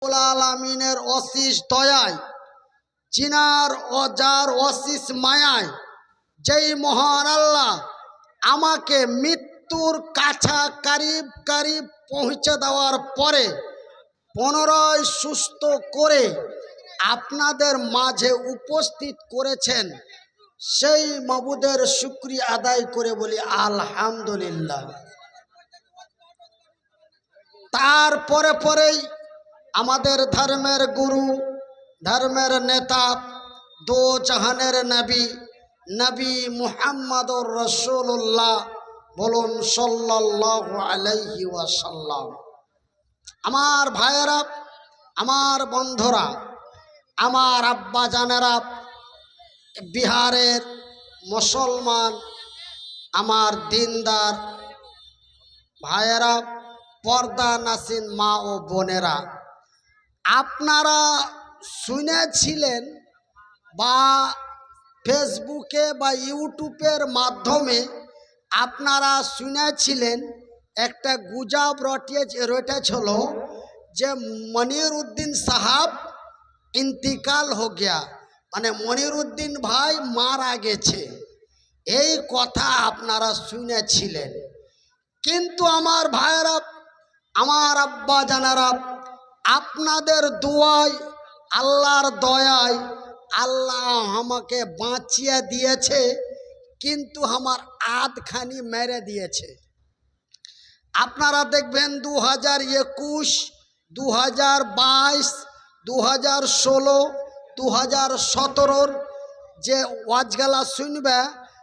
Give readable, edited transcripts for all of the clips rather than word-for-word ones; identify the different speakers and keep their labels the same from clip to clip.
Speaker 1: আলামিনের অশেষ দয়ায়, জিনার যার অশেষ মায়ায়, যেই মহান আল্লাহ আমাকে মৃত্যুর কাছা কারিব পৌঁছে দেওয়ার পরে পুনরায় সুস্থ করে আপনাদের মাঝে উপস্থিত করেছেন, সেই মাবুদের শুকরিয়া আদায় করে বলি আলহামদুলিল্লাহ। তারপরে পরেই আমাদের ধর্মের গুরু, ধর্মের নেতা, দো জাহানের নবী, নবী মুহাম্মদুর রাসূলুল্লাহ, বলুন সাল্লাল্লাহু আলাইহি ওয়াসাল্লাম। আমার ভাইয়েরা, আমার বন্ধুরা, আমার আব্বা জানেরা, বিহারের মুসলমান আমার দিনদার ভাইয়েরা, পর্দা নাসিন মা ও বোনেরা, আপনারা শুনেছিলেন বা ফেসবুকে বা ইউটিউবের মাধ্যমে আপনারা শুনেছিলেন একটা গুজব রটেছিল যে মনিরউদ্দিন সাহাব ইন্তিকাল হো গিয়া, মানে মনিরউদ্দিন ভাই মারা গেছে, এই কথা আপনারা শুনেছিলেন। কিন্তু আমার ভাইয়েরা, আমার আব্বা জানারা, আপনাদের দোয়ায়, আল্লাহর দয়ায় আল্লাহ আমাকে বাঁচিয়ে দিয়েছে, কিন্তু আমার আধখানি মেরে দিয়েছে। আপনারা দেখবেন 2021, 2022, 2016, 2017 যে ওয়াজগালা শুনবে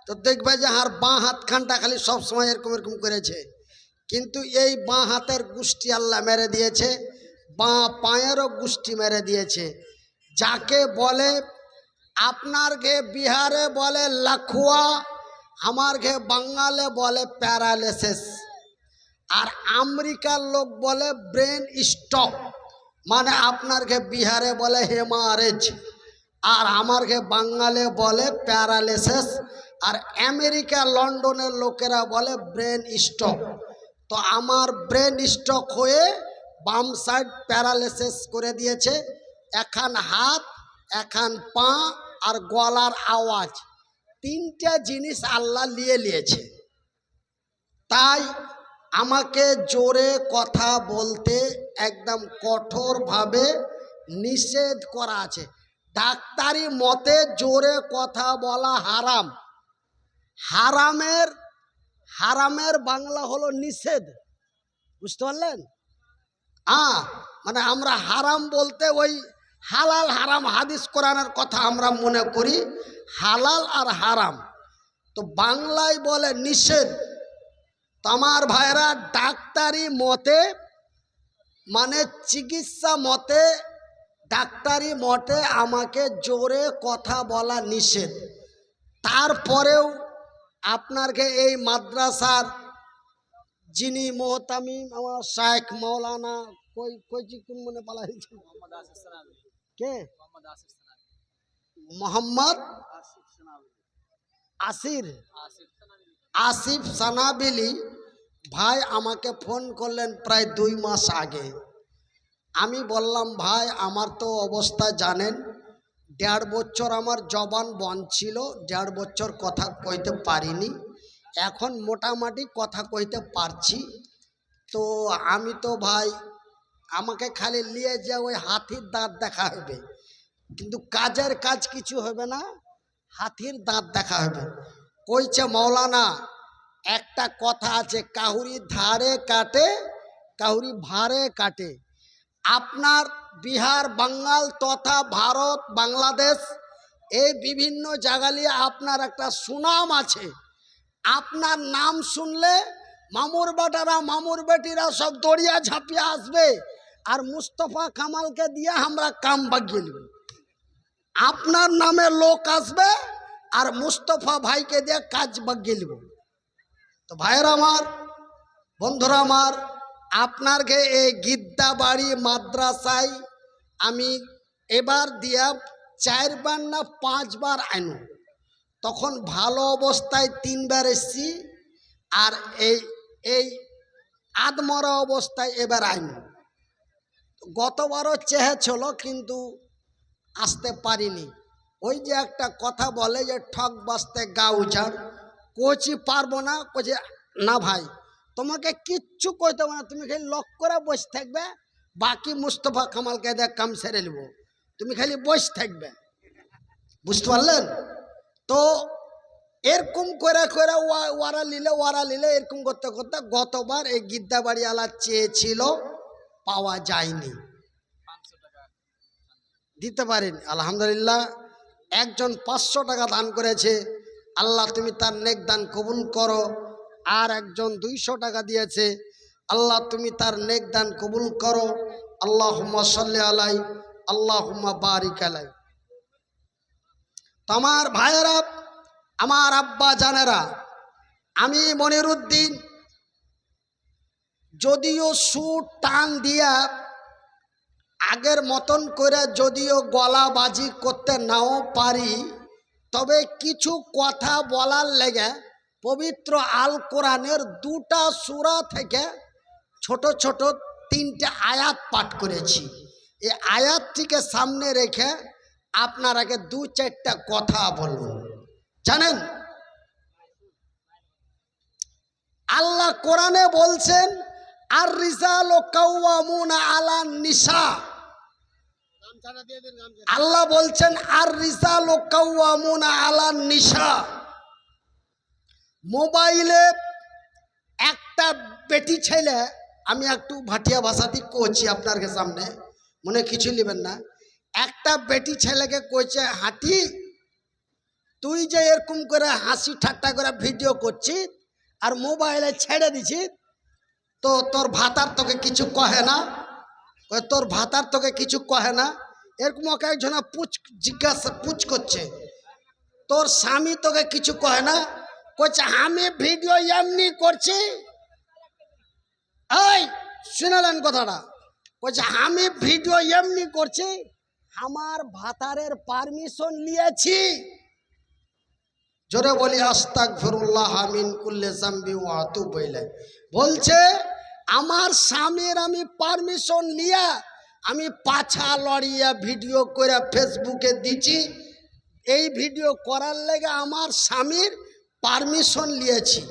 Speaker 1: তো দেখবে যে আর বাঁ হাতখানটা খালি সবসময় এরকম এরকম করেছে, কিন্তু এই বাঁ হাতের গুষ্টি আল্লাহ মেরে দিয়েছে, বাঁ পায়েরও গুষ্টি মেরে দিয়েছে। যাকে বলে আপনার ঘে বিহারে বলে লাখুয়া, আমার ঘে বাঙালে বলে প্যারালাইসিস, আর আমেরিকার লোক বলে ব্রেন স্ট্রোক, মানে আপনার ঘে বিহারে বলে হেমারেজ, আর আমার ঘে বাঙালে বলে প্যারালাইসিস, আর আমেরিকা লন্ডনের লোকেরা বলে ব্রেন স্ট্রোক। তো আমার ব্রেন স্ট্রোক হয়ে বাম সাইড প্যারালাইসিস করে দিয়েছে, এখন হাত, এখন পা আর গলার আওয়াজ, তিনটা জিনিস আল্লাহ নিয়েছে। তাই আমাকে জোরে কথা বলতে একদম কঠোরভাবে নিষেধ করা আছে। ডাক্তারি মতে জোরে কথা বলা হারাম। হারামের বাংলা হলো নিষেধ, বুঝতে পারলেন? মানে আমরা হারাম বলতে ওই হালাল হারাম হাদিস কোরআনের কথা আমরা মনে করি, হালাল আর হারাম তো বাংলায় বলে নিষেধ। আমার ভাইরা, ডাক্তারি মতে মানে চিকিৎসা মতে, ডাক্তারি মতে আমাকে জোরে কথা বলা নিষেধ। তারপরেও আপনাকে এই মাদ্রাসার যিনি মোহতামিম আমার শায়েখ মৌলানা কোন মনে বলা হয়েছে, কে? মোহাম্মদ আসিফ সানাবিলি ভাই আমাকে ফোন করলেন প্রায় 2 মাস আগে। আমি বললাম, ভাই আমার তো অবস্থা জানেন, 1.5 বছর আমার জবান বন্ধ ছিল, 1.5 বছর কথা কইতে পারিনি, এখন মোটামুটি কথা কইতে পারছি। তো আমি তো ভাই, আমাকে খালি নিয়ে যে ওই হাতির দাঁত দেখা হবে, কিন্তু কাজের কাজ কিছু হবে না, হাতির দাঁত দেখা হবে। কইছে মৌলানা একটা কথা আছে, কাহুরি ধারে কাটে কাহুরি ভারে কাটে। আপনার বিহার, বাঙ্গাল তথা ভারত, বাংলাদেশ এই বিভিন্ন জায়গায় আপনার একটা সুনাম আছে। আপনার নাম শুনলে মামুর বেটারা, মামুর বেটিরা সব দড়িয়া ঝাঁপিয়ে আসবে, আর মুস্তফা কামালকে দিয়ে আমরা কাম বাগিয়ে নেব। আপনার নামে লোক আসবে আর মুস্তফা ভাইকে দিয়ে কাজ বাগিয়ে নেব। তো ভাইয়েরা আমার, বন্ধুরা আমার, আপনারকে এই গিদ্দাবাড়ি মাদ্রাসায় আমি এবার দিয়া 4 বার না 5 বার আইনু, তখন ভালো অবস্থায় 3 বার এসছি, আর এই আদমরা অবস্থায় এবার আইনু। গতবারও চেয়েছিল কিন্তু আসতে পারিনি। ওই যে একটা কথা বলে যে ঠক বাঁচতে গা উজাড়, কোচি পারবো না, কোচি না ভাই তোমাকে কিচ্ছু কইতে হবে না, তুমি খালি লক করে বসে থাকবে, বাকি মুস্তফা কামালকে দেখ কাম সেরে নেব, তুমি খালি বসে থাকবে, বুঝতে পারলেন? তো এরকম করে করে ওরা নিলে এরকম করতে করতে গতবার এই গিদ্দাবাড়িওয়ালা চেয়েছিল, পাওয়া যায়নি, দিতে পারেন। আলহামদুলিল্লাহ একজন 500 টাকা দান করেছে, আল্লাহ তুমি তার নেক দান কবুল করো। আর একজন 200 টাকা দিয়েছে, আল্লাহ তুমি তার নেক দান কবুল করো। আল্লাহুম্মা সাল্লি আলাই, আল্লাহুম্মা বারিক আলাই। তোমার ভাইয়েরা, আমার আব্বা জানেরা, আমি মনিরুদ্দিন যদিও সুর টান দিয়া আগের মতন করে যদিও গলাবাজি করতে নাও পারি, তবে কিছু কথা বলার লেগে পবিত্র আল কোরআনের 2টা সূরা থেকে ছোট ছোট 3টে আয়াত পাঠ করেছি। এই আয়াতটিকে সামনে রেখে আপনার আগে 2-4টা কথা বলবো। জানেন আল্লাহ কোরআনে বলছেন আর রিজালু কাওয়ামুনা আলান নিসা, আল্লাহ বলছেন আর রিজালু কাওয়ামুনা আলান নিসা। মোবাইলে একটা বেটি ছেলে, আমি একটু ভাটিয়া ভাষাতে কইছি আপনার সামনে, মনে কিছু নেবেন না, একটা বেটি ছেলেকে কইছে হাঁটি তুই যে এরকম করে হাসি ঠাট্টা করে ভিডিও করছিস আর মোবাইলে ছেড়ে দিছিস, তো তোর ভাতার তোকে কিছু কহে না? তোর ভাতার তোকে কিছু কহে না? এরকম ওকে একজন পুছ করছে, তোর স্বামী তোকে কিছু কহে না? কইছে আমি ভিডিও এমনি করছি, এই শুনালেন কথাটা, কইছে আমি ভিডিও এমনি করছি, আমার ভাতারের পারমিশন নিয়েছি। জোরে বলি আস্তাগফিরুল্লাহ মিন কুল্লি যামবি ওয়া আতুবু ইলাইহি। বলছে আমার স্বামীর আমি পারমিশন নিয়ে আমি পাছা লড়িয়া ভিডিও করে ফেসবুকে দিছি, এই ভিডিও করার লেগে আমার স্বামীর পারমিশন নিয়েছি।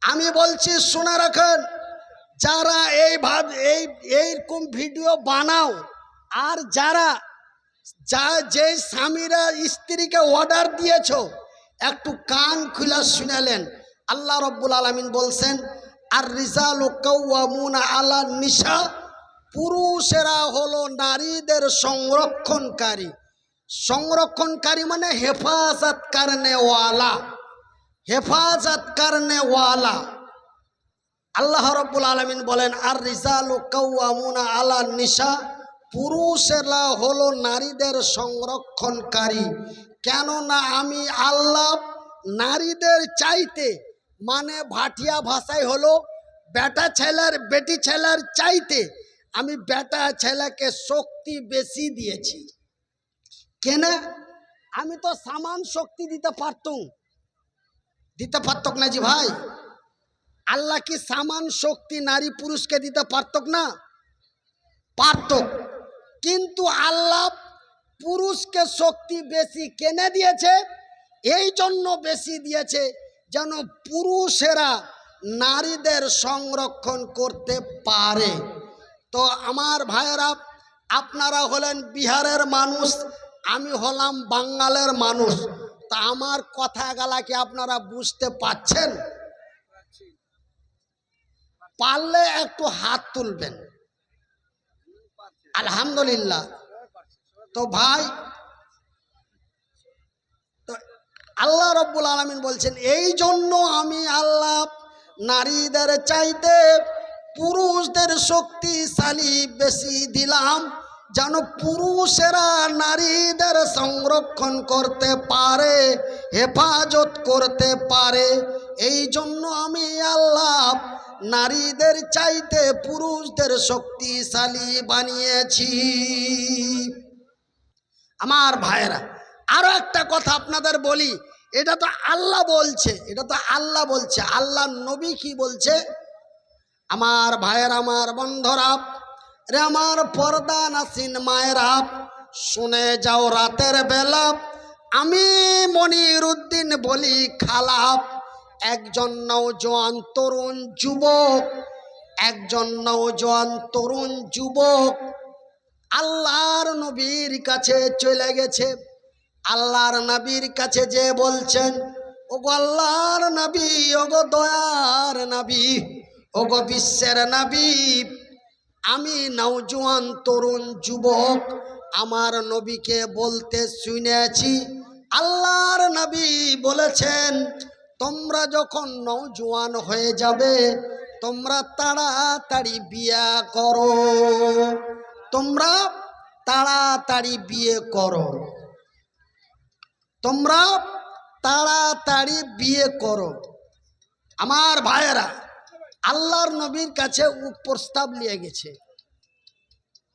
Speaker 1: আমি বলছি শুনে রাখেন, যারা এইরকম ভিডিও বানাও আর যে স্বামীরা স্ত্রীকে অর্ডার দিয়েছ, একটু কান খুলে শুনালেন। আল্লাহ রব্বুল আলামিন বলছেন আর রিজালু কাওয়ামুনা আলান নিসা, পুরুষেরা হলো নারীদের সংরক্ষণকারী। সংরক্ষণকারী মানে হেফাজত করনেওয়ালা, হেফাজত করনেওয়ালা। আল্লাহ রব্বুল আলামিন বলেন আর রিজালু কাওয়ামুনা আলান নিসা, পুরুষেরা হলো নারীদের সংরক্ষণকারী। কেননা আমি আল্লাহ নারীদের চাইতে, মানে ভাটিয়া ভাষায় হলো বেটি ছেলের চাইতে আমি বেটা ছেলেকে শক্তি বেশি দিয়েছি। কেন? আমি তো সমান শক্তি দিতে পারত না জি ভাই। আল্লাহ কি সমান শক্তি নারী পুরুষকে দিতে পারত না? পারত, কিন্তু আল্লাহ পুরুষকে শক্তি বেশি কেন দিয়েছে? এই জন্য বেশি দিয়েছে যেন পুরুষেরা নারীদের সংরক্ষণ করতে পারে। তো আমার ভাইয়েরা, আপনারা হলেন বিহারের মানুষ, আমি হলাম বাঙালের মানুষ, তা আমার কথাগুলা কি আপনারা বুঝতে পাচ্ছেন? পারলে একটু হাত তুলবেন। আলহামদুলিল্লাহ। তো ভাই, তো আল্লাহ রব্বুল আলামিন বলছেন এই জন্য আমি আল্লাহ নারীদের চাইতে পুরুষদের শক্তিশালী বেশি দিলাম, যেন পুরুষেরা নারীদের সংরক্ষণ করতে পারে, হেফাজত করতে পারে। এই জন্য আমি আল্লাহ নারীদের চাইতে পুরুষদের শক্তিশালী বানিয়েছি। আমার ভাইয়েরা, আরো একটা কথা আপনাদের বলি, এটা তো আল্লাহ বলছে, আল্লাহ নবী কি বলছে? আমার ভাইয়েরা, আমার বন্ধুরা, রে আমার পর্দা নাসিন মায়েরা, শুনে যাও রাতের বেলা আমি মনিরুদ্দিন বলি খালাপ। একজন নওজোয়ান তরুণ যুবক, একজন নওজোয়ান তরুণ যুবক আল্লাহর নবীর কাছে চলে গেছে। আল্লাহর নবীর কাছে যে বলছেন, ওগো আল্লাহর নবী, ওগো দয়ার নবী, ওগো বিশ্বের নবী, আমি নওজোয়ান তরুণ যুবক আমার নবীকে বলতে শুনেছি, আল্লাহর নবী বলেছেন তোমরা যখন নওজোয়ান হয়ে যাবে তোমরা তাড়াতাড়ি বিয়ে করো, তোমরা তাড়াতাড়ি বিয়ে করো, তোমরা তাড়াতাড়ি বিয়ে করো। আমার ভাইয়েরা, আল্লাহর নবীর কাছে প্রস্তাব নিয়ে গেছে।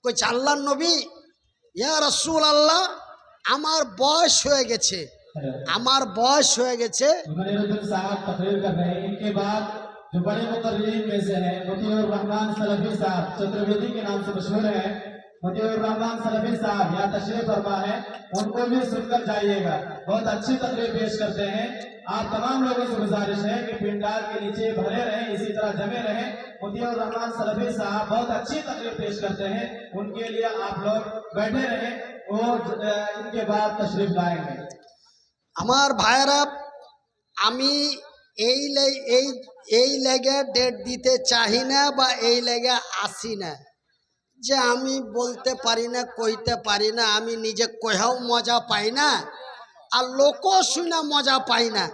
Speaker 1: কইছে আল্লাহর নবী, ইয়া রাসূল আল্লাহ, আমার বয়স হয়ে গেছে, আমার বয়স হয়ে গেছে।
Speaker 2: जो बड़े मुकर्रिरीन में से हैं मुतीउर रहमान सलफी साहब, चतुर्वेदी के नाम से मशहूर हैं। मुतीउर रहमान सलफी साहब यहाँ तशरीफ फरमा है, उनको भी सुनकर जाइएगा। बहुत अच्छी तकरीर पेश करते हैं। आप तमाम लोगों से गुजारिश है कि पिंडाल के नीचे भरे रहें, इसी तरह जमे रहें। मुतीउर रहमान सलफी साहब बहुत अच्छी तकरीर पेश करते हैं, उनके लिए आप लोग बैठे रहें, वो इनके बाद तशरीफ लाएंगे।
Speaker 1: আমার ভাইয়েরা, আমি এই লেগে ডেট দিতে চাহি না বা এই লেগে আসি না যে আমি বলতে পারি না, কইতে পারি না, আমি নিজে কহেও মজা পাই না আর লোকও শুনে মজা পাই না,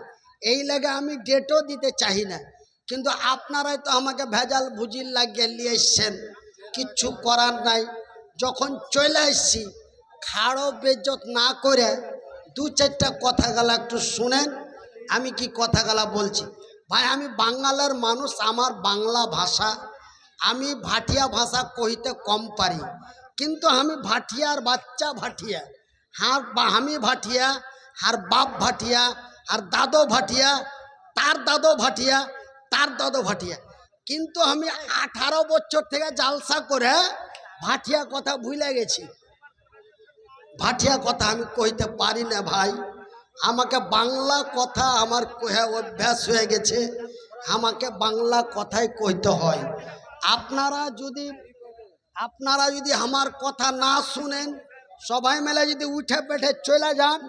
Speaker 1: এই লেগে আমি ডেটও দিতে চাহি না। কিন্তু আপনারাই তো আমাকে ভেজাল ভুজির লাগিয়ে নিয়ে এসছেন, কিচ্ছু করার নাই। যখন চলে এসছি খাড়ো বেজ্জত না করে দু চারটা কথা গেলা একটু শুনেন আমি কি কথা গেলা বলছি। ভাই, আমি বাঙালের মানুষ, আমার বাংলা ভাষা, আমি ভাটিয়া ভাষা কইতে কম পারি, কিন্তু আমি ভাটিয়ার বাচ্চা ভাটিয়া, আমি ভাটিয়া, আর বাপ ভাটিয়া, আর দাদো ভাটিয়া, তার দাদো ভাটিয়া, তার দাদো ভাটিয়া, কিন্তু আমি 18 বছর থেকে জালসা করে ভাটিয়া কথা ভুলে গেছি। ভাটিয়া কথা আমি কইতে পারি না ভাই, আমাকে বাংলা কথা আমার কহে অভ্যাস হয়ে গেছে, আমাকে বাংলা কথাই কইতে হয়। আপনারা যদি আমার কথা না শুনেন, সবাই মিলে যদি উঠে পেঠে চলে যান,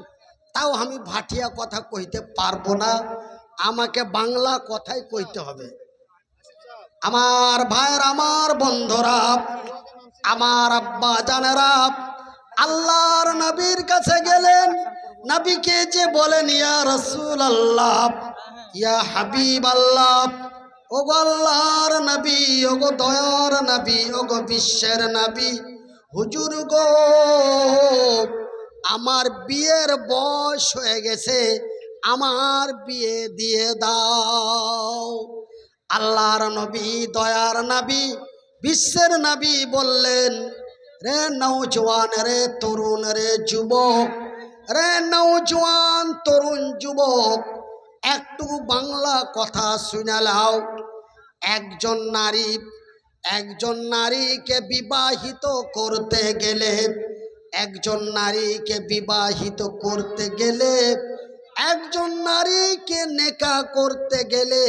Speaker 1: তাও আমি ভাটিয়া কথা কইতে পারবো না, আমাকে বাংলা কথাই কইতে হবে। আমার ভাইয়ের, আমার বন্ধুরা, আমার আব্বা জানেরা আল্লাহর নবীর কাছে গেলেন, নবীকে যে বলেন ইয়া রাসূল আল্লাহ, ইয়া হাবিব আল্লাহ, ওগো আল্লাহর নবী, ওগো দয়ার নবী, ওগো বিশ্বের নবী, হুজুর গো আমার বিয়ের বয়স হয়ে গেছে, আমার বিয়ে দিয়ে দাও। আল্লাহর নবী, দয়ার নবী, বিশ্বের নবী বললেন, রে নওজোয়ান, রে তরুণ, রে যুবক, রে নওজোয়ান তরুণ যুবক, একটু বাংলা কথা শুনে নাও। একজন নারীকে বিবাহিত করতে গেলে, একজন নারীকে বিবাহিত করতে গেলে, একজন নারীকে নেকা করতে গেলে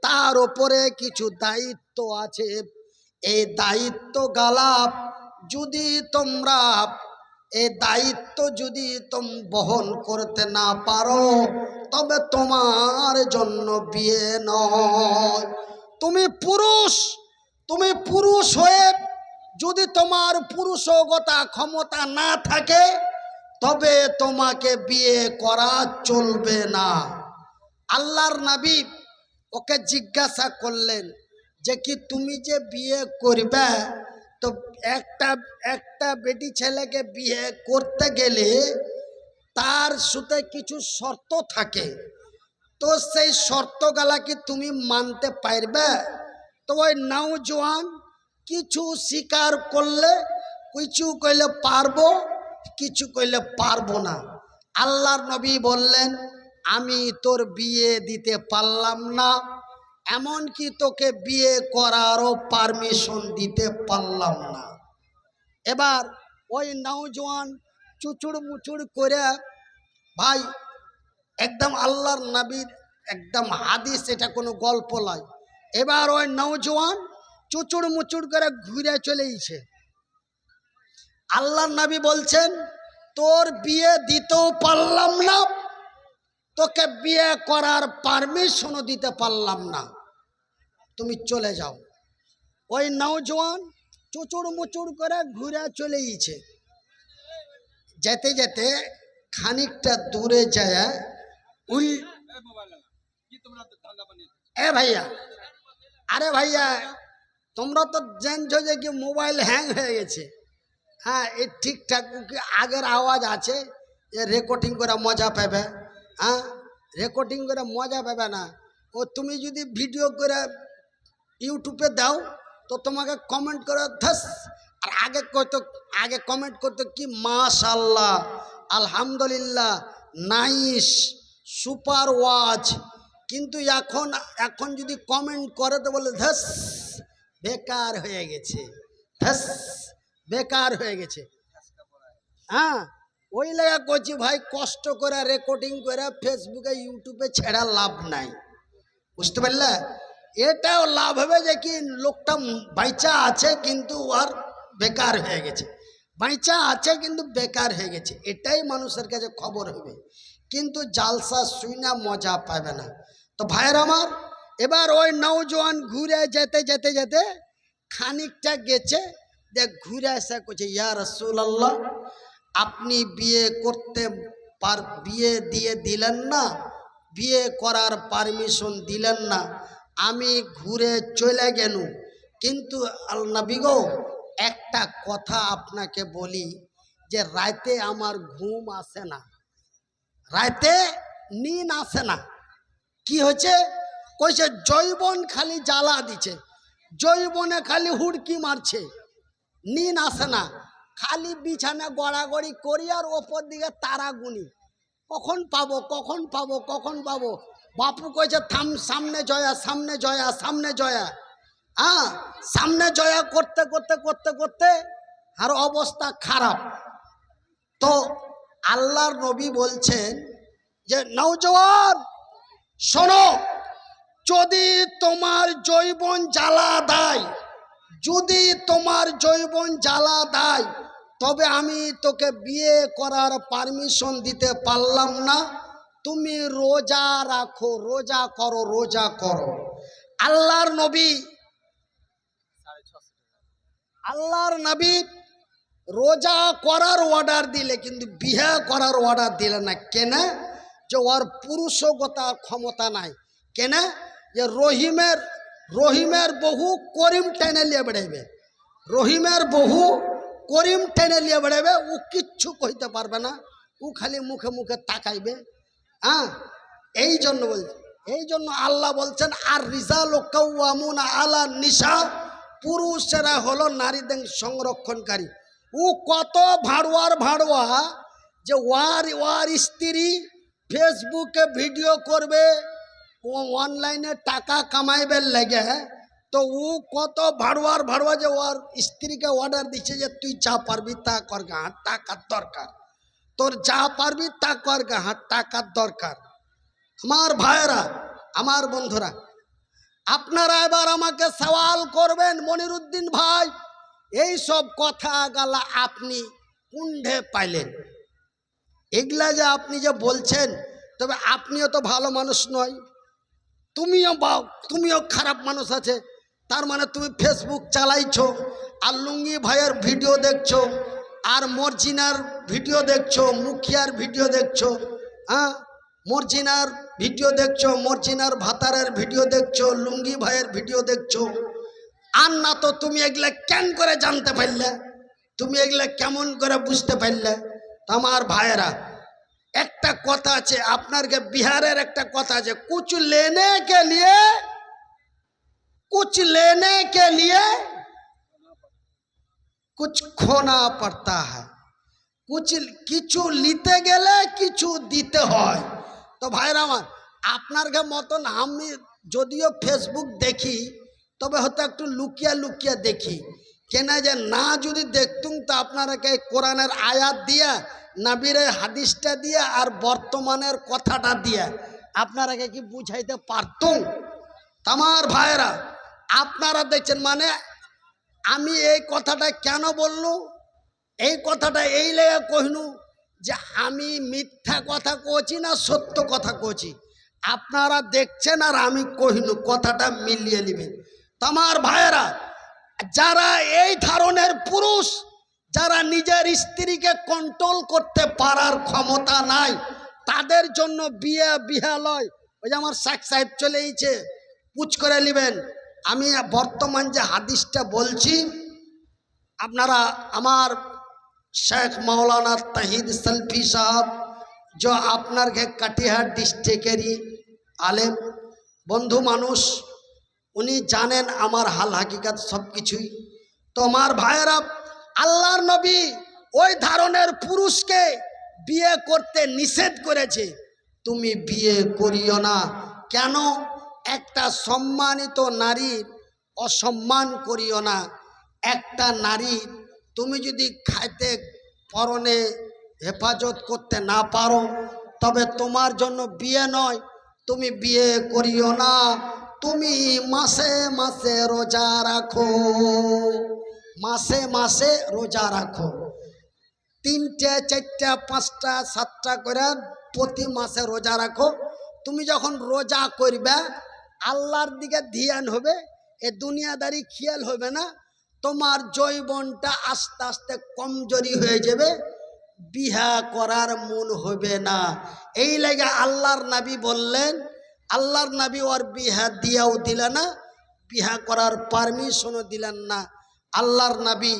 Speaker 1: তার উপরে কিছু দায়িত্ব আছে। এই দায়িত্ব গালাপ যদি তোমরা, এই দায়িত্ব যদি বহন করতে না পারো তবে তোমার জন্য বিয়ে নয়। তুমি পুরুষ হয়ে যদি তোমার পুরুষগতা ক্ষমতা না থাকে তবে তোমাকে বিয়ে করা চলবে না। আল্লাহর নবী ওকে জিজ্ঞাসা করলেন যে কি তুমি যে বিয়ে করবে, তো একটা বেটি ছেলেকে বিয়ে করতে গেলে তার সাথে কিছু শর্ত থাকে, তো সেই শর্তগুলা কি তুমি মানতে পারবে? তো ওই নওজোয়ান কিছু স্বীকার করলে, কিছু কইলে পারবো, কিছু কইলে পারবো না। আল্লাহর নবী বললেন, আমি তোর বিয়ে দিতে পারলাম না, এমনকি তোকে বিয়ে করারও পারমিশন দিতে পারলাম না। এবার ওই নওজোয়ান চুচুড় মুচুড় করে, ভাই একদম আল্লাহর নবীর একদম হাদিস, এটা কোনো গল্প নয়। এবার ওই নওজোয়ান চুচুড় মুচুড় করে ঘুরে চলেইছে। আল্লাহর নবী বলছেন, তোর বিয়ে দিতেও পারলাম না, তোকে বিয়ে করার পারমিশনও দিতে পারলাম না, তুমি চলে যাও। ওই নওজোয়ান চুচুড় মুচুড় করে ঘুরে চলেইছে। যেতে যেতে খানিকটা দূরে যায় এ ভাইয়া, আরে ভাইয়া তোমরা তো জানছো যে কি মোবাইল হ্যাং হয়ে গেছে। হ্যাঁ, এই ঠিকঠাক আগের আওয়াজ আছে, এ রেকর্ডিং করে মজা পাবে। হ্যাঁ, রেকর্ডিং করে মজা পাবে না। ও তুমি যদি ভিডিও করে ইউটিউবে দাও তো তোমাকে কমেন্ট করে ধাস, আর আগে কমেন্ট করতো কি মাশাআল্লাহ, আলহামদুলিল্লাহ, নাইস, সুপার ওয়াচ। কিন্তু এখন যদি কমেন্ট করে তো বলে ধাস, বেকার হয়ে গেছে, ধাস, বেকার হয়ে গেছে। হ্যাঁ, ওই লেগা করছি ভাই, কষ্ট করে রেকর্ডিং করে ফেসবুকে ইউটিউবে ছেড়া লাভ নাই, বুঝতে পারলে? এটাও লাভ হবে যে কি লোকটা বাইচা আছে কিন্তু আর বেকার হয়ে গেছে, বাইচা আছে কিন্তু বেকার হয়ে গেছে, এটাই মানুষের কাছে খবর হবে। কিন্তু জালসা শুইনা মজা পাবে না। তো ভাইয়ের আমার, এবার ওই নওজোয়ান ঘুরে যেতে যেতে যেতে খানিকটা গেছে, দেখ ঘুরে এসে করছে, ইয়া রাসূলুল্লাহ, আপনি বিয়ে দিয়ে দিলেন না, বিয়ে করার পারমিশন দিলেন না, আমি ঘুরে চলে গেল। কিন্তু নবী গো, একটা কথা আপনাকে বলি, যে রাতে আমার ঘুম আসে না, রাতে নিন আসে না। কি হয়েছে? কইছে জৈবন খালি জ্বালা দিছে, জৈবনে খালি হুড়কি মারছে, নিন আসে না, খালি বিছানা গড়াগড়ি করি আর ওপর দিকে তারা গুনি, কখন পাবো কখন পাবো কখন পাবো। বাপু কইছে থাম, সামনে জয়া, সামনে জয়া, সামনে জয়া। হ্যাঁ, সামনে জয়া করতে করতে করতে করতে আর অবস্থা খারাপ। তো আল্লাহর নবী বলছেন যে নওজোয়ান শোনো, যদি তোমার জৈবন জ্বালা দেয়, যদি তোমার জৈবন জ্বালা দেয়, তবে আমি তোকে বিয়ে করার পারমিশন দিতে পারলাম না, তুমি রোজা রাখো, রোজা করো, রোজা করো। আল্লাহর নবী রোজা করার অর্ডার দিলে কিন্তু বিয়ে করার অর্ডার দিলে না। কেন? যে ওর পুরুষগতার ক্ষমতা নাই। কেন? যে রহিমের বহু করিম টেনে নিয়ে বেড়াইবে, রহিমের বহু করিম টেনে নিয়ে বেড়াইবে, ও কিচ্ছু কইতে পারবে না, ও খালি মুখে মুখে তাকাইবে। হ্যাঁ, এই জন্য বলছে, এই জন্য আল্লাহ বলছেন আর রিজালু কাওয়ামুনা আলা নিসা, পুরুষেরা হলো নারীদের সংরক্ষণকারী। ও কত ভাড়ুয়া যে ওয়ার স্ত্রী ফেসবুকে ভিডিও করবে, ও অনলাইনে টাকা কামাইবে লেগে, তো ও কত ভাড়ুয়া যে ওর স্ত্রীকে অর্ডার দিচ্ছে যে তুই যা পারবি তা কর গা, হাত টাকার দরকার, তোর যা পারবি তা কর গা, হাত টাকার দরকার। আমার ভাইয়েরা, আমার বন্ধুরা, আপনারা এবার আমাকে সওয়াল করবেন, মনিরুদ্দিন ভাই এই সব কথা গালা আপনি কুণ্ঠে পাইলেন? এগুলা যে আপনি যে বলছেন, তবে আপনিও তো ভালো মানুষ নয়, তুমিও খারাপ মানুষ আছে। তার মানে তুমি ফেসবুক চালাইছো আর লুঙ্গি ভাইয়ের ভিডিও দেখছো, আর মর্জিনার ভিডিও দেখছো, মুখিয়ার ভিডিও দেখছো, হ্যাঁ মর্জিনার ভিডিও দেখছো, মর্জিনার ভাতারের ভিডিও দেখছো, লুঙ্গি ভাইয়ের ভিডিও দেখছো। আর না তো তুমি এগুলা কেন করে জানতে পারলে, তুমি এগুলা কেমন করে বুঝতে পারলে? আমার ভাইয়েরা, একটা কথা আছে, আপনারকে বিহারের একটা কথা আছে, কুছ লেনে কে লিয়ে কুছ খোনা পড়তা হ্যায়, কিছু নিতে গেলে কিছু দিতে হয়। তো ভাইরা আমার, আপনার মতন আমি যদিও ফেসবুক দেখি, তবে হয়তো একটু লুকিয়া লুকিয়া দেখি। কেন যে না যদি দেখতুম তো আপনারাকে কোরআনের আয়াত দিয়া, নাবির হাদিসটা দিয়া আর বর্তমানের কথাটা দিয়া আপনারাকে কি বুঝাইতে পারতুম? আমার ভাইরা, আপনারা দেখছেন, মানে আমি এই কথাটা কেন বললু, এই কথাটা এই লেগে কহিনু যে আমি মিথ্যা কথা কইছি না সত্য কথা কইছি, আপনারা দেখছেন আর আমি কহিনু, কথাটা মিলিয়ে নেবেন। আমার ভাইয়েরা, যারা এই ধরনের পুরুষ, যারা নিজের স্ত্রীকে কন্ট্রোল করতে পারার ক্ষমতা নাই, তাদের জন্য বিয়ে বিহালয়। ওই যে আমার শেখ সাহেব চলে এইছে, পুচ করে নেবেন। আমি বর্তমান যে হাদিসটা বলছি, আপনারা আমার शेख मौलाना तहीद सल्फी साहब, जो आपनार के कटिहार डिस्ट्रिक्टेरी आलेम बंधु मानुष, उनी जानें आमार हाल हकीकत सब किछुई। तो आमार भाईरा, आल्लाहर नबी ओई धरनेर पुरुषके बिये करते निषेध करेछे। तुमी बिये करियो ना। केन? एकटा सम्मानित नारीर असम्मान करियो ना। एकटा नारी তুমি যদি খাইতে পরনে হেফাজত করতে না পারো, তবে তোমার জন্য বিয়ে নয়, তুমি বিয়ে করিও না। তুমি মাসে মাসে রোজা রাখো, মাসে মাসে রোজা রাখো, 3টা 4টা 5টা 7টা করে প্রতি মাসে রোজা রাখো। তুমি যখন রোজা করবে, আল্লাহর দিকে ধ্যান হবে, এ দুনিয়াদারি খেয়াল হবে না। তোমার যৌবনটা আস্তে আস্তে কমজোরি হয়ে যাবে, বিহা করার মন হবে না। এই লাগে আল্লাহর নবী বললেন, আল্লাহর নবী ওর বিহা দিয়াও দিলেন না, বিহা করার পারমিশনও দিলেন না। আল্লাহর নবী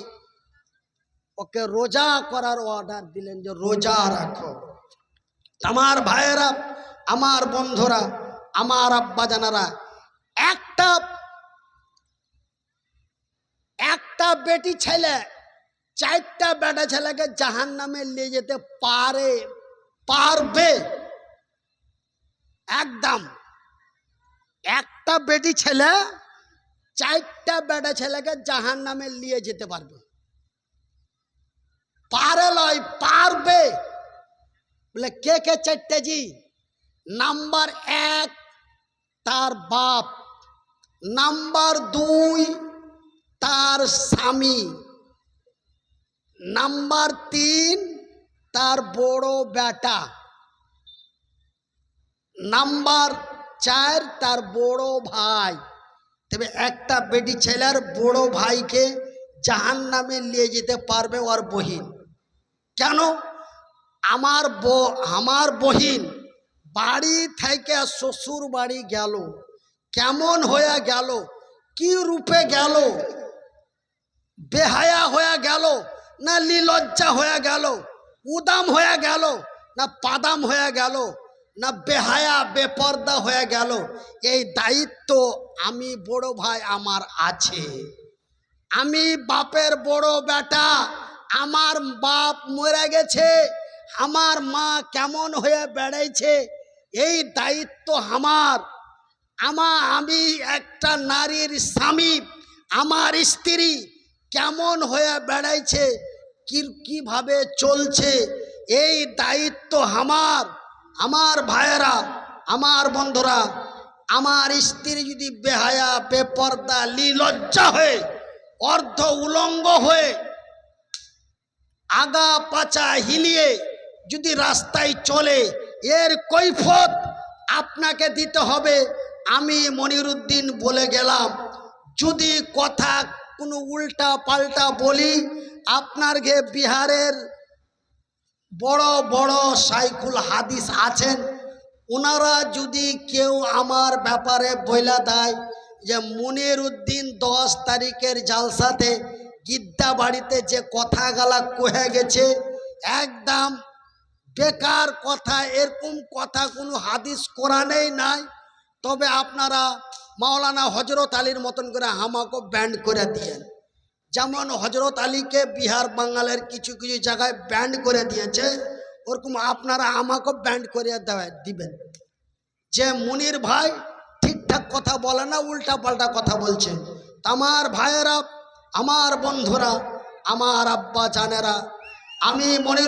Speaker 1: ওকে রোজা করার অর্ডার দিলেন যে রোজা রাখো। আমার ভাইয়েরা, আমার বন্ধুরা, আমার আব্বা জানারা, একটা বেটি ছেলে 4টা বেটা ছেলেকে জাহান নামে নিয়ে যেতে পারবে একদম। একটা বেটি ছেলে 4টা বেটা ছেলেকে জাহান নামে নিয়ে যেতে পারবে। পারে লয়, পারবে। বলে কে কে 4টে জি? নাম্বার 1 তার বাপ, নাম্বার 2 তার স্বামী, নাম্বার 3 তার বড় বেটা, নাম্বার 4 তার বড় ভাই। তবে একটা বেটি ছেলের বড় ভাইকে জাহান নামে নিয়ে যেতে পারবে ওর বহিন। কেন? আমার বহিন বাড়ি থেকে শ্বশুর বাড়ি গেল, কেমন হয়ে গেল, কি রূপে গেল, বেহায়া হয়ে গেল না লীলজ্জা হয়ে গেল, উদাম হয়ে গেল না পাদাম হয়ে গেল, না বেহায়া বেপর্দা হয়ে গেল, এই দায়িত্ব আমি বড় ভাই আমার আছে। আমি বাপের বড় বেটা, আমার বাপ মরে গেছে, আমার মা কেমন হয়ে বেড়াইছে, এই দায়িত্ব আমার। আমি একটা নারীর স্বামী, আমার স্ত্রী কেমন হয়ে বেড়াইছে, কিভাবে চলছে, এই দায়িত্ব আমার। আমার ভাইয়েরা, আমার বন্ধুরা, আমার স্ত্রী যদি বেহায়া বেপর্দা লীলজ্জা হয়ে অর্ধ উলঙ্গ হয়ে আগা পাছা হিলিয়ে যদি রাস্তায় চলে, এর কৈফত আপনাকে দিতে হবে। আমি মনিরুদ্দিন বলে গেলাম, যদি কথা কোনো উল্টা পাল্টা বলি, আপনার গে বিহারের বড় বড় শাইখুল হাদিস আছেন, ওনারা যদি কেউ আমার ব্যাপারে বইলা দেয় যে মনিরুদ্দিন 10 তারিখের জালসাতে গিদ্দা বাড়িতে যে কথাগুলা কহে গেছে একদম বেকার কথা, এরকম কথা কোনো হাদিস কোরআনেই নাই, তবে আপনারা মাওলানা হজরত আলীর মতন করে আমাকে ব্যান্ড করে দিয়েন। যেমন হজরত আলীকে বিহার বাঙালের কিছু কিছু জায়গায় ব্যান্ড করে দিয়েছে, ওরকম আপনারা আমাকে ব্যান্ড করে দিবেন যে মুনির ভাই ঠিকঠাক কথা বলে না, উল্টা পাল্টা কথা বলছে। তা আমার ভাইয়েরা, আমার বন্ধুরা, আমার আব্বা জানেরা, আমি মনির